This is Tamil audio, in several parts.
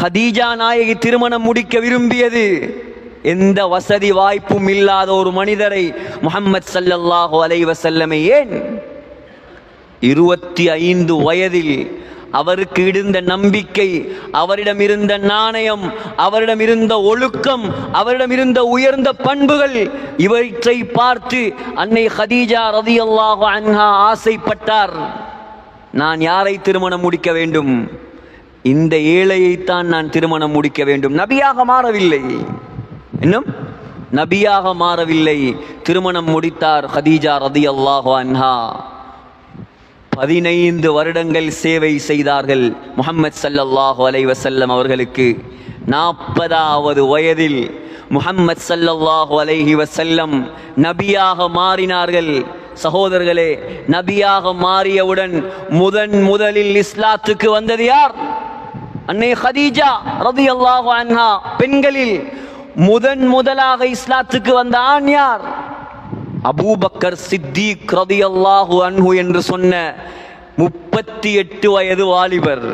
ஹதீஜா நாயகி திருமணம் முடிக்க விரும்பியது எந்த வசதி வாய்ப்பும் இல்லாத ஒரு மனிதரை, முஹம்மது ஸல்லல்லாஹு அலைஹி வஸல்லமை. ஏன் 25 வயதில் அவருக்கு இருந்த நம்பிக்கை, அவரிடம் இருந்த நாணயம், அவரிடம் இருந்த ஒழுக்கம், அவரிடம் இருந்த உயர்ந்த பண்புகள், இவற்றை பார்த்து அன்னை ஹதீஜா ரலியல்லாஹு அன்ஹா ஆசைப்பட்டார். நான் யாரை திருமணம் முடிக்க வேண்டும்? இந்த ஏழையைத்தான் நான் திருமணம் முடிக்க வேண்டும். நபியாக மாறவில்லை, இன்னும் நபியாக மாறவில்லை. திருமணம் முடித்தார் ஹதீஜா ரலியல்லாஹு அன்ஹா. 15 வருடங்கள் சேவை செய்தார்கள் முஹம்மது ஸல்லல்லாஹு அலைஹி வஸல்லம் அவர்களுக்கு. 40வது வயதில் முஹம்மது ஸல்லல்லாஹு அலைஹி வஸல்லம் நபியாக மாறினார்கள். சகோதரர்களே, நபியாக மாறியவுடன் முதலில் இஸ்லாத்துக்கு வந்தது யார்? அன்னை ஹதீஜா ரலியல்லாஹு அன்ஹா. பெண்களில் முதலாக இஸ்லாத்துக்கு வந்த ஆண் யார்? அபூபக்கர் சித்திக் ரலியல்லாஹு அன்ஹு என்று சொன்ன 38 வயது வாலிபர்.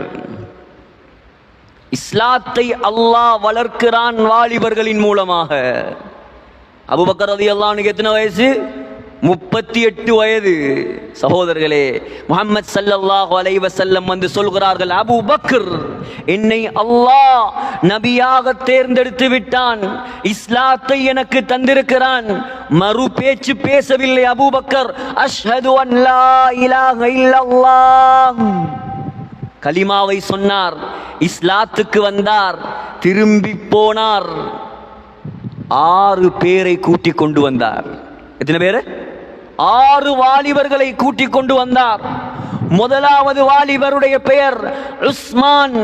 இஸ்லாத்தை அல்லாஹ் வளர்க்கிறான் வாலிபர்களின் மூலமாக. அபூபக்கர் ரலியல்லாஹு அன்ஹு எத்தனை வயசு? 38 வயது. சகோதரர்களே, முஹம்மது ஸல்லல்லாஹு அலைஹி வஸல்லம் வந்து சொல்கிறார்கள், அபூபக்கர், என்னை அல்லாஹ் நபியாக தேர்ந்தெடுத்து விட்டான், இஸ்லாத்தை எனக்கு தந்திருக்கிறான். மறு பேச்சு பேசவில்லை அபூபக்கர். அஷ்ஹது அன் லா இலாஹ இல்லல்லாஹ், கலிமாவை சொன்னார், இஸ்லாத்துக்கு வந்தார், திரும்பி போனார். 6 பேரை கூட்டிக் கொண்டு வந்தார். எத்தனை பேரு? 6 வாலிபர்களை கூட்டிக் கொண்டு வந்தார். முதலாவது வாலிபருடைய பெயர் உஸ்மான்.